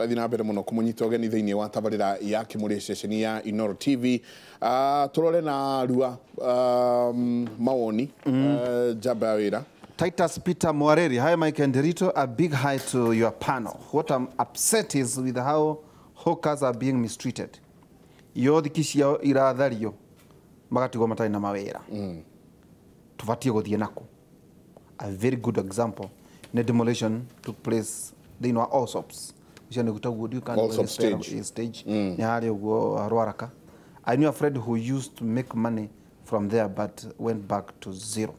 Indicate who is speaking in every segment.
Speaker 1: Thina mbere muno kumunyita ugeni thiini wa tabarira ya Kimuri station ya Inooro TV. Turore na rua mawoni jamba wira.
Speaker 2: Titus Peter Mwareri, hi Mike and Derito, a big hi to your panel. What I'm upset is with how hawkers are being mistreated. Yothikisi yao irathario magatigwo matari na mawira. Tuvatie guthie nako. A very good example. The demolition took place they know all sops.
Speaker 1: Also
Speaker 2: stage. I knew a friend who used to make money from there but went back to zero.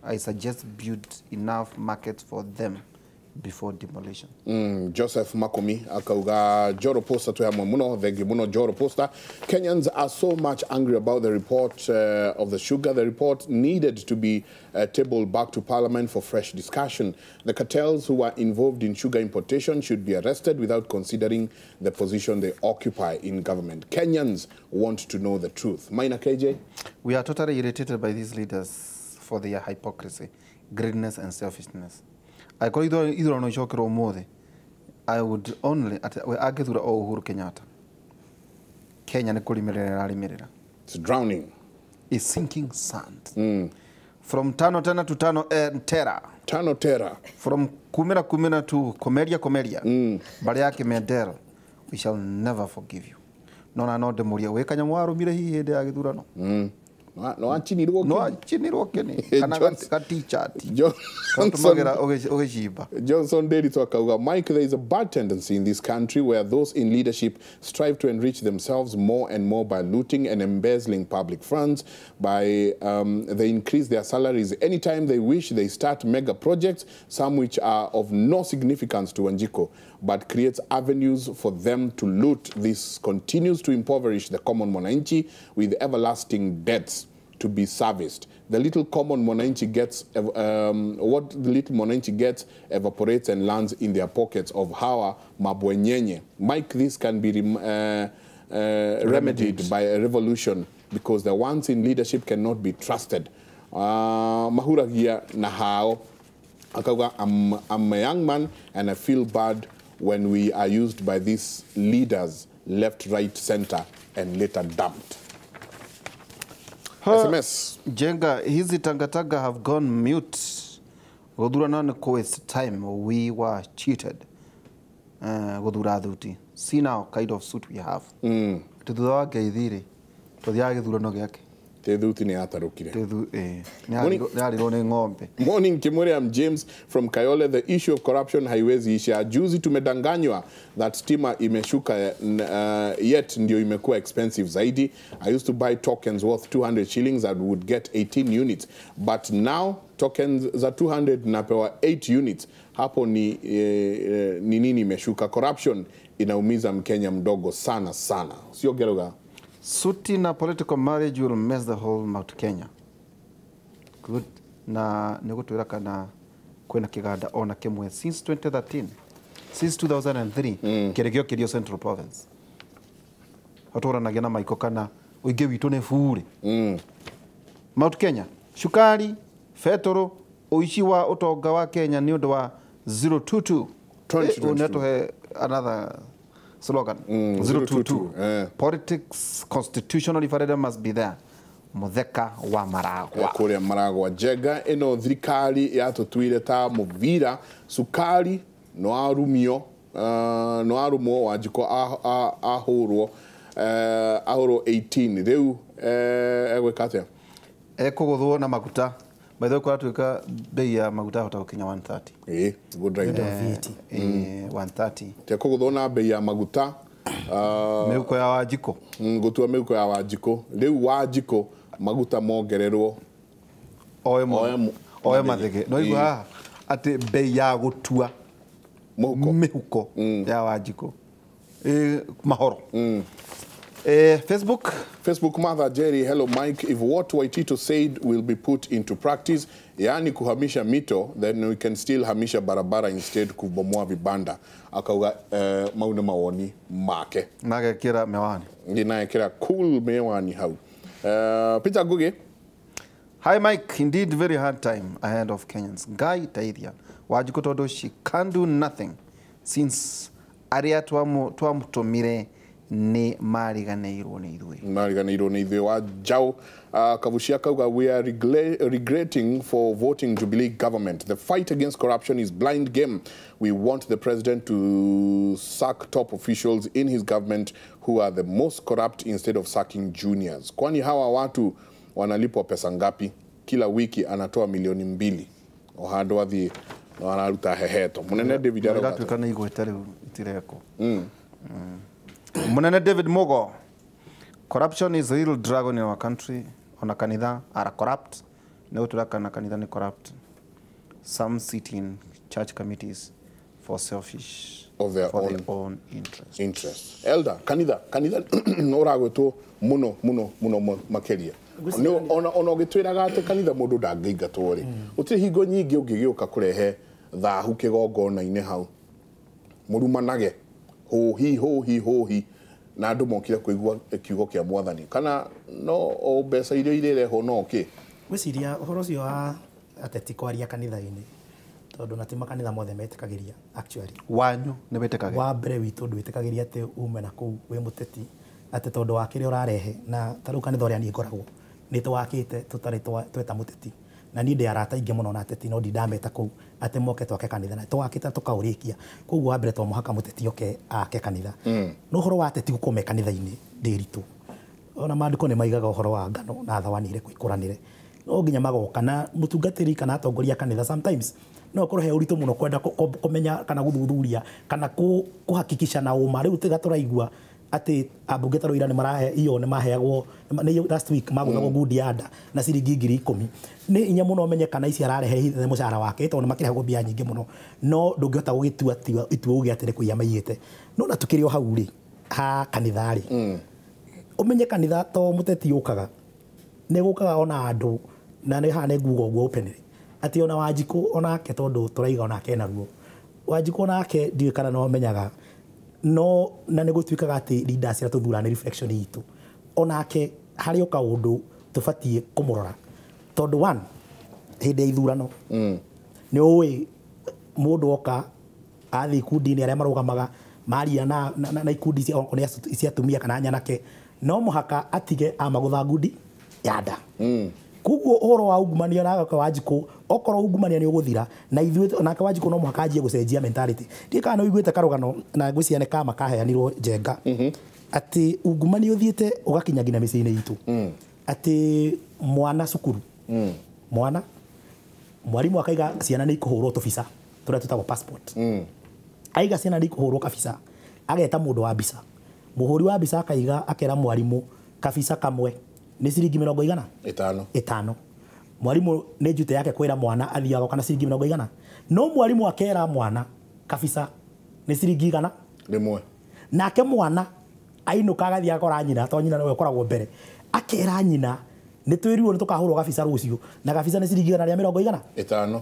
Speaker 2: I suggest build enough markets for them before demolition.
Speaker 1: Joseph Makomi akauga Joro Posta to muno thank you muno Joro Posta. Kenyans are so much angry about the report of the sugar. The report needed to be tabled back to Parliament for fresh discussion. The cartels who are involved in sugar importation should be arrested without considering the position they occupy in government. Kenyans want to know the truth. Maina KJ?
Speaker 2: We are totally irritated by these leaders for their hypocrisy, greediness and selfishness. I would only agethura o Uhuru Kenyatta. Kenya ni kulimirira.
Speaker 1: It's drowning.
Speaker 2: It's sinking sand. From Tano Tena to Tano Terra.
Speaker 1: Tano Terra.
Speaker 2: From Kumera to Comeria. Bariake Medel. We shall never forgive you. No demoria we kanyamwaru mire hi hede agethura no.
Speaker 1: No achinirwo
Speaker 2: kene kana katicha
Speaker 1: Johnson Daly Twakauga. Mike, there is a bad tendency in this country where those in leadership strive to enrich themselves more and more by looting and embezzling public funds. They increase their salaries anytime they wish. They start mega projects, some which are of no significance to Wanjiku, but creates avenues for them to loot. This continues to impoverish the common mwananchi with everlasting debts to be serviced. The little common mwananchi gets, what the little mwananchi gets evaporates and lands in their pockets of hawa mabwenyenye. Mike, this can be remedied by a revolution because the ones in leadership cannot be trusted. Mahura gia na hao. I'm a young man and I feel bad when we are used by these leaders, left, right, center, and later dumped. SMS.
Speaker 2: Jenga, hizi tangatanga have gone mute. Godura na waste time. We were cheated. Godura duty. See now kind of suit we have. Tuduwa gaidhiri. Tudiage dura no gyake.
Speaker 1: Teduti ni atarukire.
Speaker 2: Morning
Speaker 1: Kimuri, I'm James from Kayole. The issue of corruption haiwezi isha. Juzi tumedanganywa that stima imeshuka yet ndio imekuwa expensive zaidi. I used to buy tokens worth 200 shillings and would get 18 units. But now tokens za 200 napewa 8 units. Hapo ni nini imeshuka. Corruption inaumiza Mkenya mdogo sana sana. Sio geroga.
Speaker 2: Suti na political marriage will mess the whole Mount Kenya. Good. Na negotwira kana kwena kiganda ona kimwe since 2013. Since 2003 keregio kerio Central Province. Hatora na gena maiko kana uige witu ne fure. Mount Kenya shukari fetoro uishi wa utonga wa Kenya ni undu wa 022 uneto he another slogan 022 politics constitutional referendum must be there. Mutheka wa maragwa
Speaker 1: kule maragwa jega ino thirikari ya tutwire ta muvira sukari no arumio no arumo Wanjiku ahurwo 18 riu egwekate
Speaker 2: ekuguthwo na maguta by the way kwatuika bei ya maguta hota ukinya 130
Speaker 1: good right
Speaker 2: 130
Speaker 1: tekuguthwo na bei ya maguta
Speaker 2: meuko ya Wanjiku
Speaker 1: gutua meuko ya Wanjiku riu Wanjiku maguta mongererwo
Speaker 2: oe mathege no igwa ati bei ya gutua meuko ya Wanjiku mahoro Facebook
Speaker 1: Mother Jerry, hello Mike, if what Waitito said will be put into practice, yani kuhamisha mito, then we can still hamisha barabara instead kubomoa vibanda. Akauga mauna mawoni make.
Speaker 2: Nage kira mewani.
Speaker 1: Nage kira cool mewani hau. Peter Guge.
Speaker 2: Hi Mike, indeed very hard time ahead of Kenyans. Guy Taidia, Wanjiku todo she can't do nothing since aria twamutumire ni mariganeirwo ni ithuĩ
Speaker 1: wa Jau Kavushia kauga we are regretting for voting Jubilee government. The fight against corruption is blind game. We want the president to sack top officials in his government who are the most corrupt instead of sacking juniors. Kwani hawa watu wanalipwa pesa ngapi? Kila wiki anatoa milioni 2 ohando wathi wanaruta heheto. Munene David
Speaker 2: Arogatuika na igwete riu itireko. Munene David Mugo, corruption is a real dragon in our country. Ona kanitha are corrupt. No turaka na kanitha ni corrupt. Some sit in church committees for selfish
Speaker 1: of their own interest. Elder kanitha no ragweto muno makeria. Ona gitwiraga ate kanitha mundu ndangĩingatwo ri. Utiri hingo nyingi ungigiuka kurehe thahu kigongona-inĩ hau. Murumanage hohi na andu mokire kuigua kiugo kia mwathani kana no o mbeca iria ireho no ki
Speaker 3: gwiciria uhoro ucio wa ateti kwaria kanitha-ini tondu na tima kanitha mothe metikagiria actually
Speaker 2: wanyu ni betikagiria
Speaker 3: wa mbere witu ndwitikagiria ati ume na kuu wi muteti ati tondu wa kire urarehe na taru kanitha uria ni ngoragwo ni twakite tutari tweta muteti na ni ndi arata ingi muno na ateti no ndameta kuu ati moke twake kanitha na twakite tukaurikia koguo wa mbere to muhaka muteti oke ake kanitha no horo wa ateti gukume kanitha-ini ndiritu ona maandiko ni maigaga uhoro wa ngano na thawani ire kuikuranire no nginya magoka na mutungatiri kana atongoria kanitha sometimes no korwo he uritu muno kwenda kumenya kana guthuthuria kana kuhakikisha na uma riu tiga turaigua ati ambunge taro ira ni marahe iyo ni maheagwo last week magugagwo ngudi ada na ciringi 10,000 ni inya muno menye kana ici ararehe mucara wake tondu makirehagwo mbia nyingi muno no ndungihota gugitua itua ugi atire kuiya maiyite no na tukirio hau ri ha kanitha ri umenye kanitha to muteti ukaga ne gukaga ona andu na ne hane ngugo guo openly ati ona Wanjiku onake tondu turaiga onake na ruo Wanjiku onake ndiwe kana no menyaga no na ne gutwikaga ati leaders ira tuthura ni reflection itu onake hari oka undu tufatie kumurora tondu one hinde ithurano ni uwi mundu oka athi ikundi ni aria marugamaga maria na ikundi cia atumia kana nyanake no muhaka atige amagutha ngundi yanda kuguo uhoro wa ungumania na Wanjiku okoro ungumania ni uguthira na ithuĩ nake Wanjiku no muhaka anjie gucenjia mentality ndika no iguĩte karugano na ngwĩciria nĩ kama kaheanirwo Njenga ati ungumania uthiĩte ugakinya ngina mĩciĩ-inĩ itu ati mwana cukuru mwana mwarimu akaiga ciana nĩ ikuhũrwo tũbica tũrĩa tũtagwo passport aiga ciana nĩ ikuhũrwo kabica ageta mũndũ wa mbica muhuri wa mbica akaiga akera mwarimu kabica kamwe ni ciringi 5 mwarimu ne jute yake kwira mwana athiaga kana ciringi 100 no mwarimu akera mwana kabica ni ciringi 100 nake mwana ainuka agathia akora nyina to nyina no ekoragwo mbere akera nyina ni twirirwo ni tukahurwo kabica rucio na kabica ni ciringi 100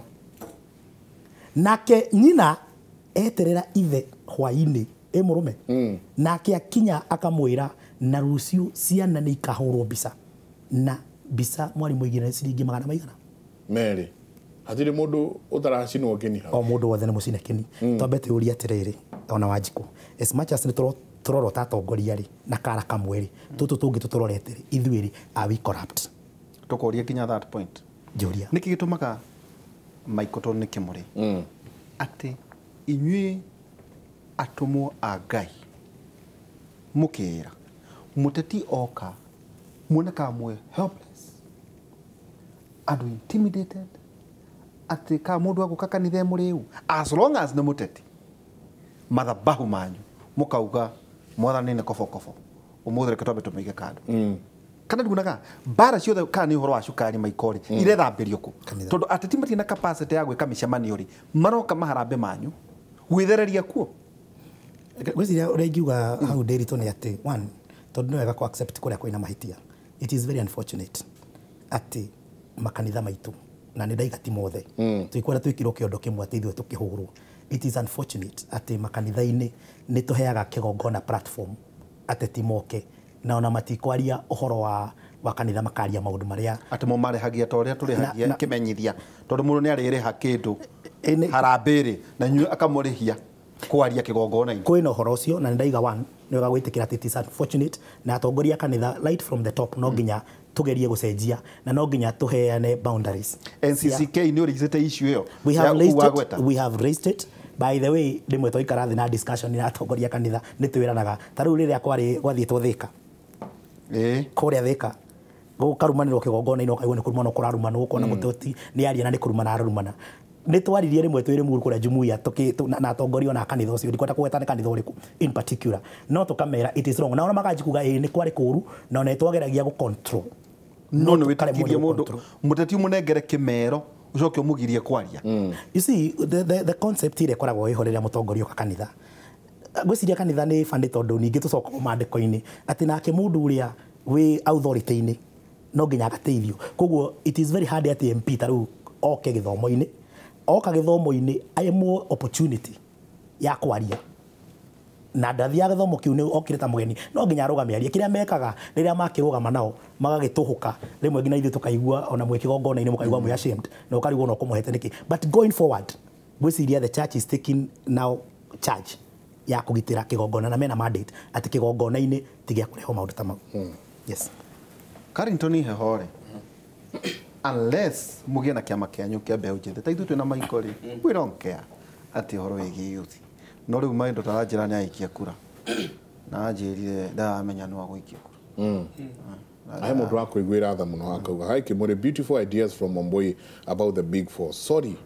Speaker 3: nake nyina eterera ithe hwaini murume nake akinya akamwira na rucio ciana ni ikahurwo mbica na mbica mwarimu igire ciringi 100
Speaker 1: Mary hatire mundu utaracinwo kini
Speaker 3: o mundu wothe ni mucine kini twambete uria atiriri ona Wanjiku as much as ni turoro tatongoria ri na kara kamweri tutu tungi tuturorete ri ithuiri are we corrupt
Speaker 2: tukoria kinya that point
Speaker 3: juria
Speaker 2: niki gitumaga maikoto ni Kimuri ati inyui atumo a Ngai mukira muteti oka muoneka mwe helpless adu intimidated ati ka mundu aguka kanitha muriu as long as na muteti mathabahu manyu mukauga mwathani ni kofokofo umuthire katwabe tumeige kando kana ndigunaga bara ciothe kana ni uhoro wa cukari maikori irethambirio ku tondu ateti matina capacity ya gwika micemani ri maroka maharambe manyu gwithereria kuo
Speaker 3: gwiciria uria ingiuga hau ndirito ni ati one tondu ni wega ku accept kuria kwina mahitia it is very unfortunate ati makanitha maitu na ni ndaigati mothe tuikwenda twikirwo kiondo kimwe ati ithuĩ tukihurwo it is unfortunate ati makanitha-ini ni tuheaga kigongona platform ateti moke na ona matikwaria uhoro wa kanitha makaria maundu maria
Speaker 2: ati mo marehagia ta uria turihagia kimenyithia tondu mundu ni arereha kindu harambiri na nyu akamurihia kwaria kigongona
Speaker 3: kwina horo ucio na ndaiga one ni gagwitikira ati it is unfortunate na atongoria kanitha right from the top no nginya tugerie gucenjia na no nginya tuheane boundaries.
Speaker 2: NCCK ni urigite issue yo
Speaker 3: we have raised it. By the way, ndimwe toikara thi na discussion na atongoria kanitha ni twiranaga ta riu riria kwari gwathietwo Thika kuria Thika gukarumanirwo kigongona ino kaigwa ni kurumana kurarumana gukona mutoti ni aria na ni kurumana arumana ni twaririe rimwe twiri muru kuria jumuiya na atongoria na kanitha ucio ndikwenda kuweta ni kanitha uriku in particular no tukamera it is wrong na ona magajikuga ni kwari kuru na ona twageragia gu control
Speaker 2: no no witakirie mundu muteti munengere kimero ucoke umugirie kwaria.
Speaker 3: You see the concept ire koragwo ihoreria mutongoria ka kanitha gwiciria kanitha ni fandi tondu ningi tucoka mandiko-ini ati nake mundu uria wi authority-ini no nginya agateithio koguo it is very hard ati MP taru oke githomo-ini oka githomo-ini ayemwo opportunity ya kwaria na ndathia githomo kiu ni okire ta mugeni no nginya arugamia kiria mekaga riria makirugama nao magagituhuka rimwe nginya ithu tukaigua ona mwe kigongona-ini mukaigua mwe ashamed no karigwo no kumuhete niki but going forward gwiciria the church is taking now charge ya kugitira kigongona na mena mandate ati kigongona-ini tigia kureho maundu ta mau. Yes
Speaker 2: Carrington hehore unless mugie na kiama kianyu kia mbeu njithe ta ithu twina maikori we don't care ati horo wigi youth no riu maindo taranjira ni aikia kura na anjirire ndamenya no agwikia kura
Speaker 1: I am mundu akuigwira tha muno akauga hi Kimuri, beautiful ideas from Momboi about the big four. Sorry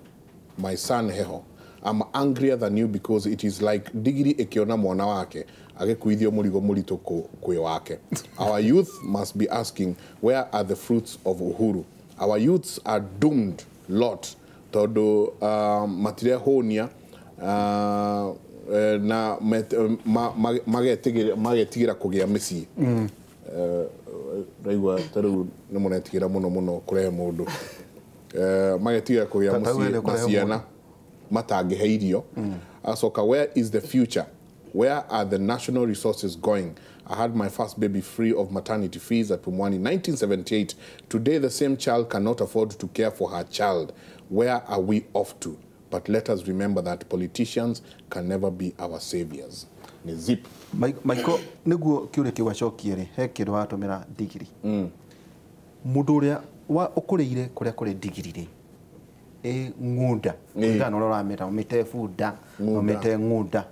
Speaker 1: my son Heho, I'm angrier than you because it is like digiri ikiona mwana wake agekuithio murigo muritu kwi wake. Our youth must be asking where are the fruits of uhuru. Our youths are doomed lot todo matire honia na magetigira kugia misi raigwa taru ni munetigira muno kurehe mundu magetigira kugia misi masiana matangiheirio asoka where is the future, where are the national resources going? I had my first baby free of maternity fees at Pumwani in 1978. Today the same child cannot afford to care for her child. Where are we off to? But let us remember that politicians can never be our saviors. Ni zip.
Speaker 2: Maiko niguo kiure kiwacokie ri he kindu watumira digiri. Mundu uria wa ukureire kuria kuri digiri ri ngunda ngana ro rameta umite funda umite ngunda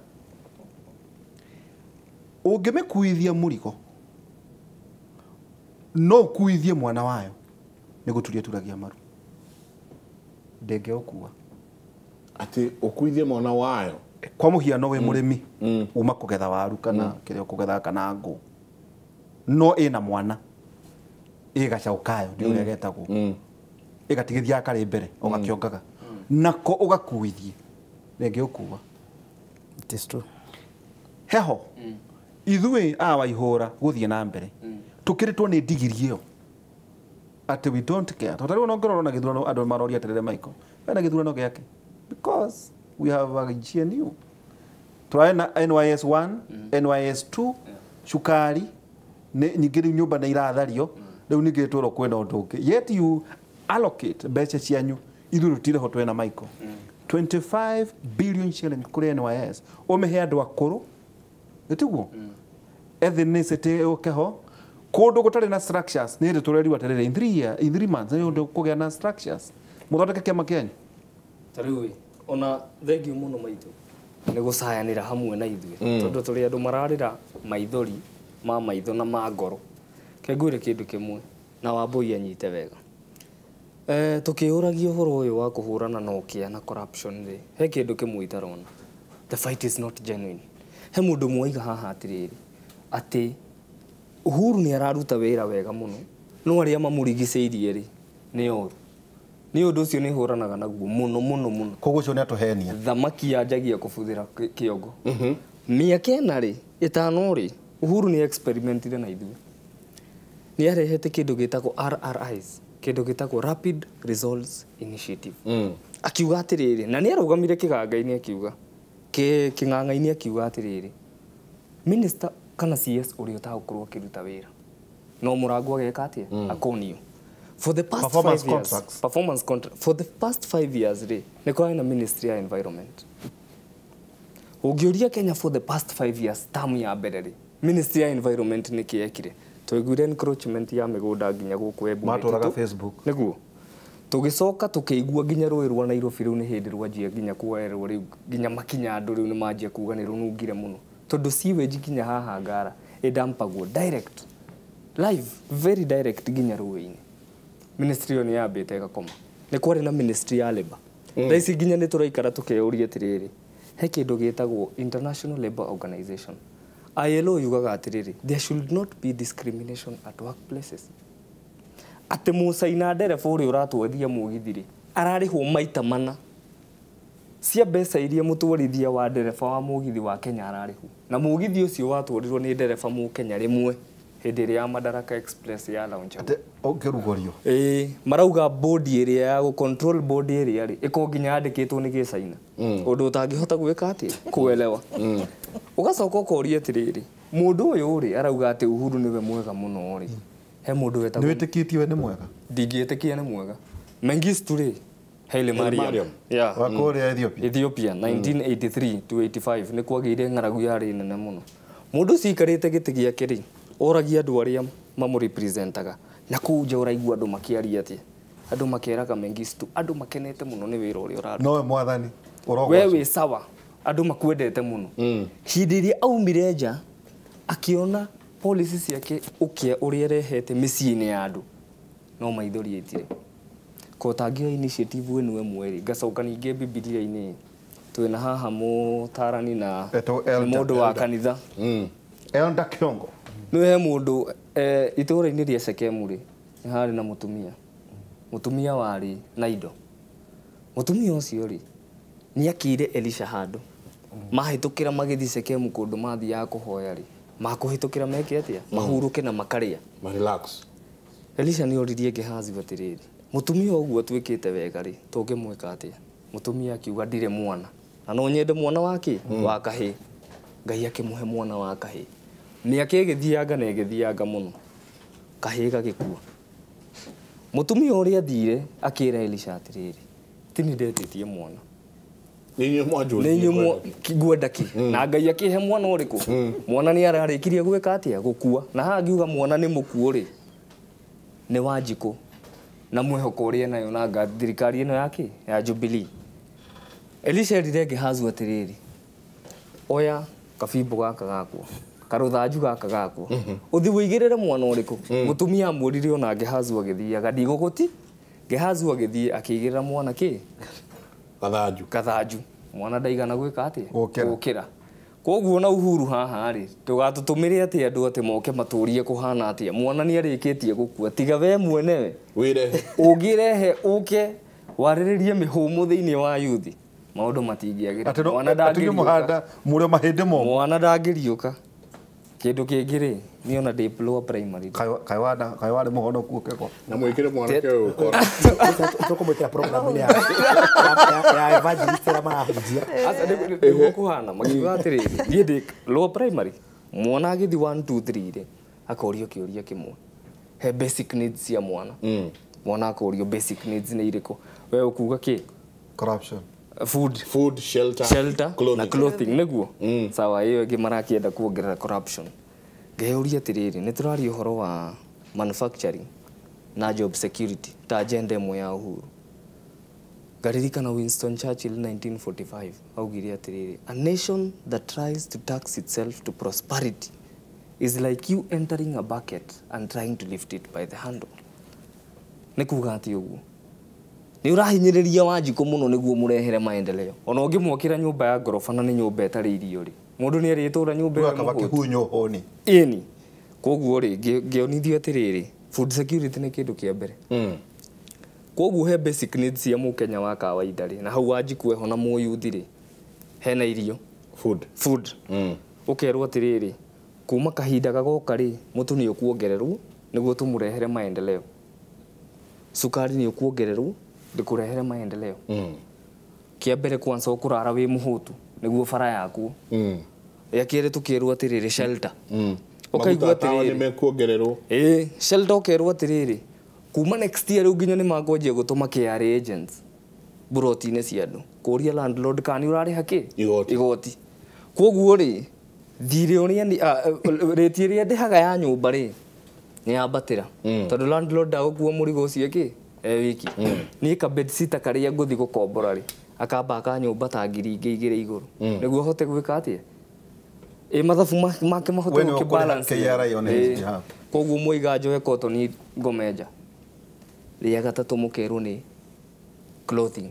Speaker 2: ungimekuithia murigo no kuithie mwana wayo ni guturia turagia maru ndenge okua
Speaker 1: ati ukuithie mwana wayo
Speaker 2: kwa muhiano we murimi uma kugetha waru kana kirio kugetha kana ngo no ina mwana igacaukayo ndio gegetagwo igatigithia kare mbere ugakiongaga nako ugakuithie ndenge okua.
Speaker 3: It is true.
Speaker 2: Heho ithuĩ awaihũra gũthiĩ na mbere tukiritwo nĩ digiri ĩyo ati we don't care totari no ngororo na githurano andũ maroria terere Michael wena githurano gĩake because we have a GNU try na NYS 1 NYS 2 shukari nyingĩ nyũmba nĩ irathario rĩu ningĩ twĩrwo kwenda ũndũ ũngĩ yet you allocate mbeca cianyu ithuĩ rutire ho twena Michael 25 billion shillings kuri NYS omehe andũ akũrũ etiguo ethnicity okeho kundu gutari na structures ni tureri waterere in 3 months ni undu kugia na structures muthondeke kiama kianyu
Speaker 4: tariwe ona thengiu muno maitu ni gucayanira hamwe na ithuĩ tondu turi andu mararira maithori ma maitho na ma ngoro kengwire kindu kimwe na Wambui anyite wega tukiuragia uhoro uyu wa kuhurana na ukia na corruption ri he kindu kimwe itarona the fight is not genuine. He mundu mwiga haha atiriri ati Uhuru ni araruta wira wega muno no aria mamurigiceirie ri ni oru ni undu ucio ni huranaga naguo muno
Speaker 2: koguo cio ni atuhenia
Speaker 4: thamaki yanjagia kubuthira kiongo miaka ena ri itano ri Uhuru ni experimentire na ithuĩ ni arehete kindu gitagwo RRIs kindu gitagwo rapid results initiative akiuga atiriri na ni arugamire kiganga-ini akiuga king'ang'a-ini akiuga atiriri minister kana CS uri utagukorwo kiruta wira no murango ageka atia akonio for the past 5 years performance contract for the past 5 years ri ni kwa na ministry ya environment Ũngĩũria Kenya for the past 5 years term ya mbere rĩ Ministry ya Environment nĩ kĩekire twaiguire encroachment ya mĩgũnda nginya gũkũ Embu
Speaker 2: matũraga Facebook
Speaker 4: nĩguo tũgĩcoka tũkĩigua nginya rũĩ rwa Nairobi rĩu nĩ hĩndĩ rwanjia nginya kuoerwo rĩu nginya makinya andũ rĩu nĩ manjia kuga nĩ rũnungire mũno tondũ sewage nginya haha Ngara ĩdampagwo direct live very direct nginya rũĩ-inĩ ministry yo nĩ yambĩte ĩgakoma nĩ kwarĩ na ministry ya labor thaisi nginya nĩ tũraikara tũkeyũria atĩrĩrĩ he kĩndũ gĩtagwo International Labour Organization ILO yugaga atĩrĩrĩ there should not be discrimination at workplaces atĩ mũcaina ndereba ũrĩa ũratwarithia mũgithi-rĩ ararĩhwo maita mana cia mbeca iria mũtwarithia wa ndereba wa mũgithi wa Kenya ararĩhwo na mũgithi ũcio watwarirwo nĩ ndereba mũkenya rĩmwe hĩndĩ ĩrĩa ya Madaraka Express ya launch
Speaker 2: ũkĩrugorio
Speaker 4: marauga body ĩrĩa ya control body ĩrĩa rĩ ĩko nginya yandĩkĩtwo nĩ gĩcaina ũndũ ũtangĩhota gwĩka atĩ kuelewa ũgacoka ũkoria atĩrĩrĩ mũndũ ũyũ rĩ arauga atĩ Uhuru nĩwe mwega mũno rĩ he mũndũ wetagwo
Speaker 2: nĩ wĩtĩkĩtie we nĩ mwega
Speaker 4: ndingĩtĩkia nĩ mwega Mengistu rĩ Haile Mariam
Speaker 2: wa kũrĩa
Speaker 4: Ethiopia 1983 to 85 nĩ kwagĩire ng'aragu yarĩ nene mũno mũndũ ũcio ikarĩte gĩtĩ gĩake rĩ oragia andũ arĩa mamũrepresentaga na kũu nja ũraigua andũ makĩaria atĩ andũ makeraga Mengistu andũ makenete mũno nĩ wĩra ũrĩa ũraruta
Speaker 2: nowe mwathani
Speaker 4: we wĩ sawa andũ makwendete mũno hĩndĩ ĩrĩa aumire nja akiona policy ciake ũkĩa ũrĩa arehete mĩciĩ-inĩ ya andũ no maithori etire kotangio initiative wenu mweri gacoka ningĩ Biblia-inĩ twĩna haha mũtarani na mũndũ wa kanitha
Speaker 2: Elder Kiongo
Speaker 4: nĩ he mũndũ itũũra-inĩ rĩa Sekemurĩ nĩ harĩ na mũtumia warĩ na indo mũtumia ũcio rĩ nĩ akĩire Elisha handũ mahĩtũkĩra magĩthi Sekemu kũndũ mathiaga kũhoya rĩ makũhĩtũkĩra meke atĩa mahurũke na makarĩa
Speaker 1: relax
Speaker 4: Elisha nĩ oririe Gehazi atĩrĩrĩ mũtumia ũguo twĩkĩte wega rĩ tũngĩmwĩka atĩa mũtumia akiuga ndirĩ mwana na no nyende mwana wake wa kahĩĩ Ngai akĩmũhe mwana wa kahĩĩ mĩaka ĩgĩthianga mũno kahĩĩ gagĩkua mũtumia ũrĩa athire akĩra Elisha atĩrĩrĩ tini ndetĩtie mwana nĩnyuo ngwenda ki na Ngai akĩhe mwana ũrĩkũ mwana nĩ ararĩkirie gwĩka atĩa gũkua na haha ngiuga mwana nĩ mũkuũ rĩ nĩ Wanjiku na mwĩhoko ũrĩa nayo na thirikari ĩno yake ya Jubilee Elisha erire Gehazi atĩrĩrĩ oya kabimbo gaka gakwo karũthanju gaka gakwo ũthi wĩigĩrĩre mwana ũrĩkũ mũtumia amũrire ona Gehazi agĩthiaga ndigũgũti Gehazi agĩthiĩ akĩigĩrĩra mwana kĩ kathanju mwana ndaigana gwĩka atĩa gũkĩra koguo na Uhuru haha rĩ tũgatũtũmĩre atĩ andũ atĩ moke matũrie kũhana atĩa mwana nĩ arĩkĩtie gũkua tiga we mwene
Speaker 1: wĩrehe
Speaker 4: ũngĩrehe ũke warĩrĩrie mĩhũmũ thĩinĩ wa youth maũndũ matingĩagĩra
Speaker 2: mwana ndangĩriũka mũrĩ mahĩndĩ mo
Speaker 4: mwana ndangĩriũka kĩndũ kĩngĩ rĩ nĩ ona ndĩ lower primary
Speaker 2: kaĩ warĩ mũhonoku ũkego
Speaker 1: na mwĩkĩre mwanake ũyũ ũkora
Speaker 3: tũkũmwĩkĩra program ya evangelist ĩrĩa marahunjia
Speaker 4: nĩguo kũhana makiuga atĩrĩrĩ niĩ ndĩ lower primary mwana agĩthi 1 2 3 rĩ akorio kĩũria kĩmwe he basic needs cia mwana mwana akorio basic needs nĩ irĩkũ we ũkuga kĩ
Speaker 2: corruption
Speaker 1: food shelter
Speaker 4: na clothing nĩguo sawa ĩyo ĩngĩ marakĩenda kuongerera corruption ngeyũria atĩrĩrĩ nĩ tũraria ũhoro wa manufacturing na job security ta agenda ĩmwe ya Uhuru ngaririkana Winston Churchill 1945 augire atĩrĩrĩ a nation that tries to tax itself to prosperity is like you entering a bucket and trying to lift it by the handle nĩ kuga atĩ ũguo nĩ ũrahinyĩrĩria Wanjiku mũno nĩguo mũrehere maendeleo ona ũngĩmwakĩra nyũmba ya ngoroba na nĩ nyũmba ĩtarĩ irio rĩ mũndũ nĩ arĩtũra nyũmba ĩyo
Speaker 2: makĩhunywo honi
Speaker 4: ĩni koguo rĩ ngĩonithio atĩrĩrĩ food security nĩ kĩndũ kĩa mbere koguo he basic needs cia mũkenya wa kawaida rĩ na hau Wanjiku eho na mũyuthi rĩ hena irio food ũkerwo atĩrĩrĩ kuma kahinda gagoka rĩ mũtu nĩ ũkuongererwo nĩguo tũmũrehere maendeleo sukari nĩ ũkuongererwo ndĩkũrehere maendeleo kia mbere kwanza ũkũrara wĩ mũhũtu nĩguo bara yaku ya kĩrĩ tukĩrwo atĩrĩrĩ shelter ũkaigua atĩrĩrĩ
Speaker 1: nĩmekuongererwo
Speaker 4: shelter ũkerwo atĩrĩrĩ kuma next year nginya nĩ magwanjia gũtũma KRA agents buroti-inĩ cia andũ kũria landlord kana ũrarĩha kĩ igoti koguo ri thire uria rate iria ndihaga ya nyumba ri ni ambatira tondu landlord agukua murigo ucio ki wiki ni ka bed sitter karia nguthi gukombora ri akamba ka nyumba ta ngiri ingĩ igũrũ nĩguo hote gwĩka atia mathabu make mahote gũkĩbalance koguo mũiga njoe cotton ngomenja rĩa gatatũ mũkerwo nĩ clothing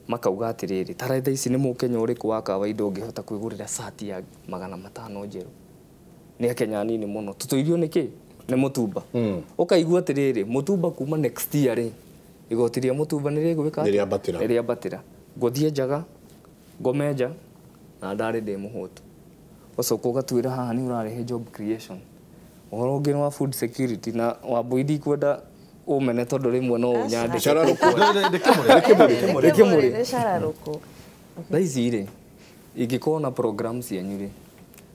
Speaker 4: makauga atĩrĩrĩ taratha ici nĩ mũkenya ũrĩkũ wa kawaida ũngĩhota kwĩgũrĩra shati ya 500 njerũ nĩ akenya nini mũno tũtũirio nĩkĩ nĩ mũtumba ũkaigua atĩrĩrĩ mũtumba kuma next year rĩ igoti rĩa mũtumba nĩ rĩgwĩka rĩrĩambatĩra ngũthiĩ njaga ngomenja na ndarĩ ndĩ mũhũtu ũcoka ũgatuĩra haha nĩ ũrarehe job creation ũhoro ũngĩ wa food security na wambui ndikwenda ũmene tondũ rĩmwe no ũnyandĩke thaa ici rĩ ingĩkorwo na program cianyu rĩ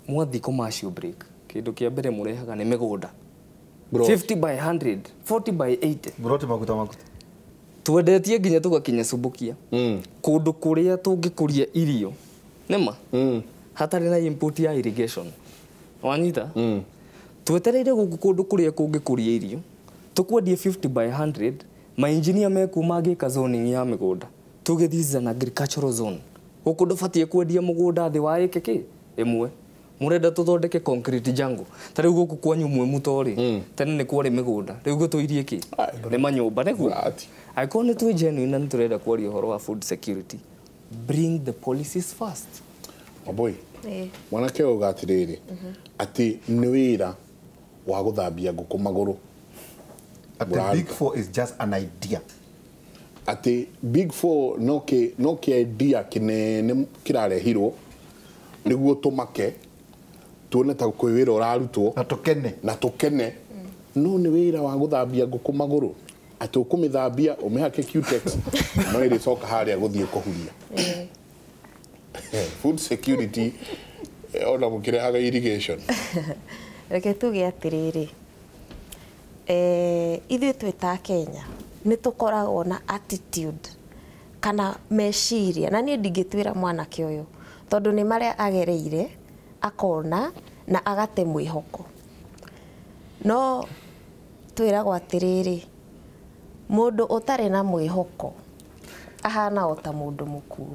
Speaker 4: mwathi commercial break kĩndũ kĩa mbere mũrehaga nĩ mĩgũnda 50 by 100 40 by 80
Speaker 2: maguta
Speaker 4: twendetie nginya tugakinya Subukia kundu kuria tungikuria irio nema hatari na input ya irrigation wanyita twetereire guku kundu kuria kungikuria irio tukwendie 50 by 100 ma engineer mekuma gika zoning ya migunda tugithiza na agricultural zone guku ndubatie kwendia mugunda thi wa eke imwe murenda tuthondeke concrete jungle tari guku kwanyu mwe mutori tene ni kwari migunda riu gutuirie ki ni manyumba neguo aiko ni tu genuine na turenda kwaria horo wa food security bring the policies first
Speaker 1: boy mwanake ugatiriri ati ni wira wa guthambia nguku maguru
Speaker 2: the big four is just an idea
Speaker 1: ati big four no ke idea kinene kirarehirwo niguo tumake tuone ta kwĩ wĩra ũrarutwo na tũkene no nĩ wĩra wa gũthambia ngũkũ magũrũ atĩ ũkũmĩthambia ũmĩhake Q-Tex no ĩrĩcoka harĩa gũthiĩ kũhuria food security ona mũkĩrehaga irrigation
Speaker 5: reke tuge atĩrĩrĩ ithuĩ twĩ ta Kenya nĩ tũkoragwo na attitude kana meciria na niĩ ndingĩtuĩra mwanake ũyũ tondũ nĩ marĩa agereire akona na agate mwĩhoko no twĩragwo atĩrĩrĩ mũndũ ũtarĩ na mwĩhoko ahana o ta mũndũ mũkuũ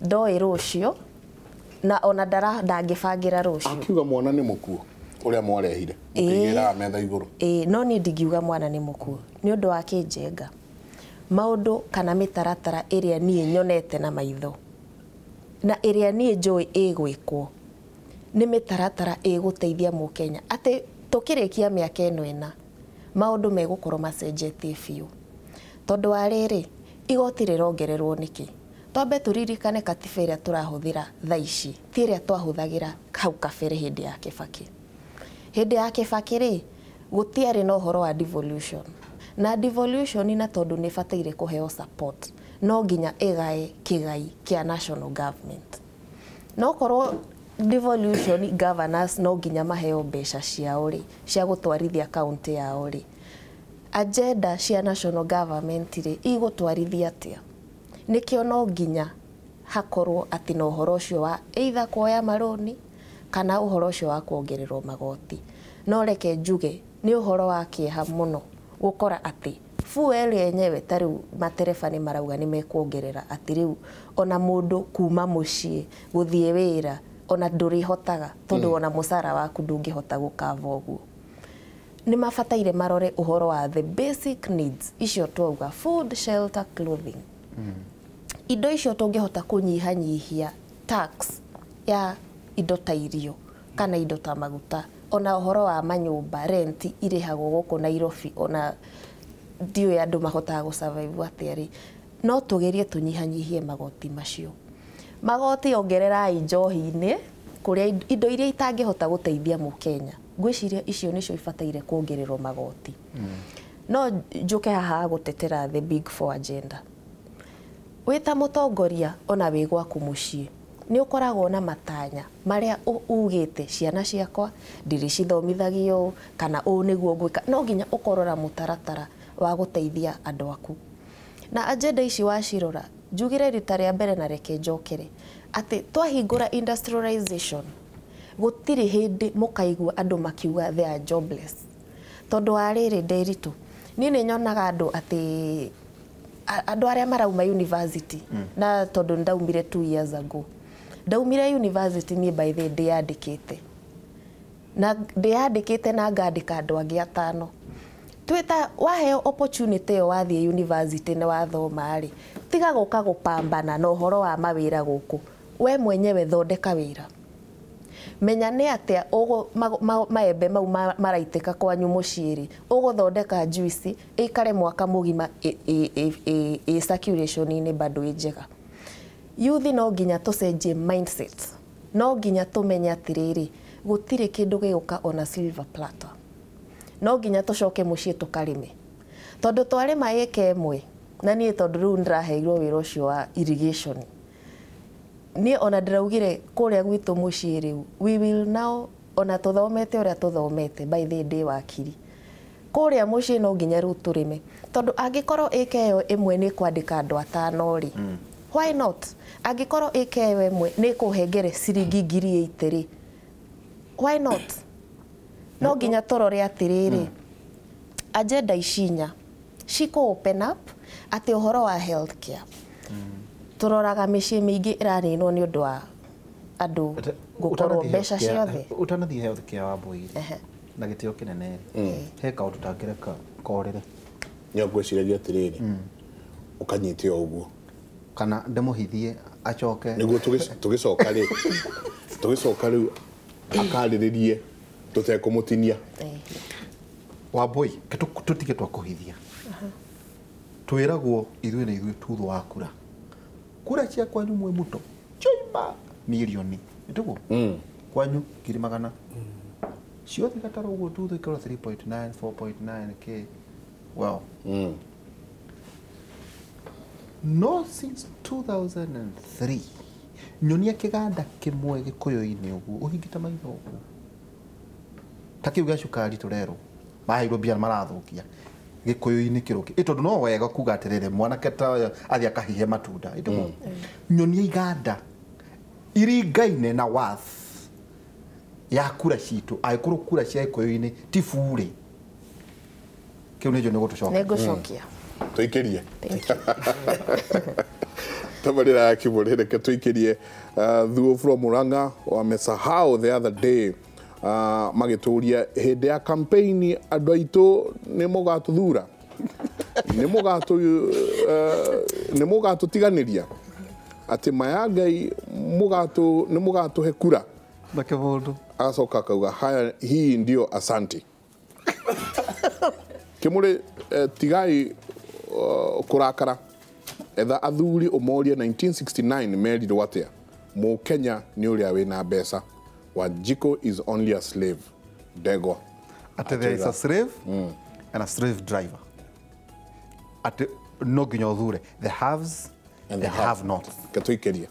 Speaker 5: ndoĩ rũciũ na ona ndangĩbangĩra rũciũ
Speaker 1: akiuga mwana nĩ mũkuũ ũrĩa mwarehire ũkĩgĩra metha igũrũ
Speaker 5: no niĩ ndingiuga mwana nĩ mũkuũ nĩ ũndũ wa kĩnjenga maũndũ kana mĩtaratara ĩrĩa niĩ nyonete na maitho na ĩrĩa niĩ njũĩ ĩgwĩkwo nĩ mĩtaratara ĩgũteithia mũkenya atĩ tũkĩrĩkia mĩaka ĩno ĩna maũndũ megũkorwo macenjetie biũ tondũ wa rĩrĩ igoti rĩrongererwo nĩkĩ twambe tũririkane katiba ĩrĩa tũrahũthĩra thaa ici ti ĩrĩa twahũthagĩra hau kabere hĩndĩ ya Kĩbakĩ hĩndĩ ya Kĩbakĩ rĩ gũtiarĩ na ũhoro wa devolution na devolution na tondũ nĩ bataire kũheo support no nginya ĩgae kĩgai kĩa national government no korwo devolution governors no nginya maheo mbeca ciao rĩ cia gũtwarithia kaunti yao rĩ agenda cia national government rĩ igũtwarithia atĩa nikĩo no nginya hakorwo atĩ na ũhoro ũcio wa either kuoya maroni kana ũhoro ũcio wa kuongererwo magoti no reke njuge nĩ ũhoro wa kĩeha mũno gũkora atĩ fuel yenyewe tarĩu matereba nĩ marauga nĩ mekuongerera atĩ rĩu ona mũndũ kuma mũciĩ gũthiĩ wĩra ona ndũrĩhotaga tondũ ona mũcara waku ndũngĩhota gũkava ũguo nĩ mabataire marore ũhoro wa the basic needs icio twauga food shelter clothing indo icio tũngĩhota kũnyihanyihia tax ya indo ta irio kana indo ta maguta ona ũhoro wa manyũmba rent irĩhagwo gũkũ Nairobi ona ndiũĩ andũ mahotaga gũsurvive atĩa rĩ no tũgerie tũnyihanyihie magoti macio magoti ongererai njohi-inĩ kũrĩa indo iria itangĩhota gũteithia mũkenya ngwĩciria icio nĩcio ibataire kuongererwo magoti no njuke haha gũtetera the big four agenda wĩta mũtongoria ona wĩ gwaku mũciĩ nĩ ũkoragwo na matanya marĩa ugĩte ciana ciakwa ndiricithomithagio kana ũũ nĩguo ngwĩka no nginya ũkorora mũtaratara wa gũteithia andũ aku na agenda ici wacirora njugire rita rĩa mbere na reke njokere atĩ twahingũra industrialization gũtirĩ hĩndĩ mũkaigua andũ makiuga they are jobless tondũ wa rĩrĩ ndĩritũ niĩ nĩ nyonaga andũ atĩ andũ arĩa marauma university na tondũ ndaumire 2 years ago ndaumire university niĩ by the ndĩyandĩkĩte na ndĩyandĩkĩte na ngandĩka andũ angĩ 5 twita waheo opportunity yo wathiĩ university na wathoma rĩ tiga gũka gũpambana na ũhoro wa mawĩra gũkũ we mwenyewe thondeka wĩra menya nĩ atĩa maembe mau maraitĩka kwanyu mũciĩ rĩ ũgũthondeka juice ĩikare mwaka mũgima circulation-inĩ bado ĩ njega youth no nginya tũcenjie mindset no nginya tũmenye atĩrĩrĩ gũtirĩ kĩndũ gĩgũka on a silver platter no nginya tũcoke mũciĩ tũkarĩme tondũ twarĩma ĩka ĩmwe na niĩ tondũ rĩu ndĩraheirwo wĩra ũcio wa irrigation niĩ ona ndĩraugire kũrĩa gwitũ mũciĩ rĩu we will now ona tũthomete ũrĩa tũthomete by the day wakiri kũrĩa mũciĩ no nginya rĩu tũrĩme tondũ angĩkorwo ĩka ĩyo ĩmwe nĩ kwandĩka andũ 5 rĩ why not angĩkorwo ĩka ĩyo ĩmwe nĩ kũhengere ciringi 8,000 rĩ why not no nginya tũrore atĩrĩrĩ agenda icinya ciko open up atĩ ũhoro wa healthcare tũroraga mĩciĩ mĩingĩ ĩraninwo nĩ ũndũ wa andũ gũkorwo mbeca ciothe
Speaker 2: ũtanathiĩ healthcare wa Mbũire na gĩtĩo kĩnene he kaũndũ tangĩreka korere
Speaker 1: nĩ ngwĩciragia atĩrĩrĩ ũkanyite o ũguo
Speaker 2: kana ndĩmũhithie acoke
Speaker 1: nĩguo tũgĩcoka rĩu akarĩrĩrie tũtekũmũtinia
Speaker 2: Wambui tũtige twakũhithia twĩragwo ithuĩ na ithuĩ tuthũ wa kura cia kwanyu mwe muto choimba milioni nĩtuguo kwanyu 100,000 ciothe gataro ũguo tuthũ ikorwo 3.9 4.9k well no since 2003 nyonia kĩganda kĩmwe gĩkũyũ-inĩ ũguo ũhingĩte maitho ũguo ta kĩu gĩa cukari tũrerwo maheirwo mbia marathũkia gĩkũyũ-inĩ kĩrũki tondũ no wega kuga atĩrĩrĩ mwanake ta athiĩ akahihe matunda nyonia iganda iringaine na worth ya kura citũ angĩkorwo kura cia gĩkũyũ-inĩ ti burĩ kĩu nĩnjũ nĩ
Speaker 5: gũtũcokia
Speaker 1: tũikĩrie tabarĩra ya Kimuri reke tũikĩrie thuo from Murang'a wamesahau the other day magĩtũria hĩndĩ ya campaign andũ aitũ nĩ mũgatũthura nĩ mũgatũtiganĩria atĩ maya Ngai nĩ mũgatũhe kura
Speaker 2: na kĩbũndũ
Speaker 1: agacoka akauga haya hii ndio asanti Kimuri tigai kurakara etha athuri ũmorie 1969 merirwo atĩa Mũkenya nĩ ũrĩa wĩna mbeca Wanjiku is only a slave. Dego.
Speaker 2: There is a slave and a slave driver. No ginyo dhure. The haves and the have not.
Speaker 1: Katuikeria.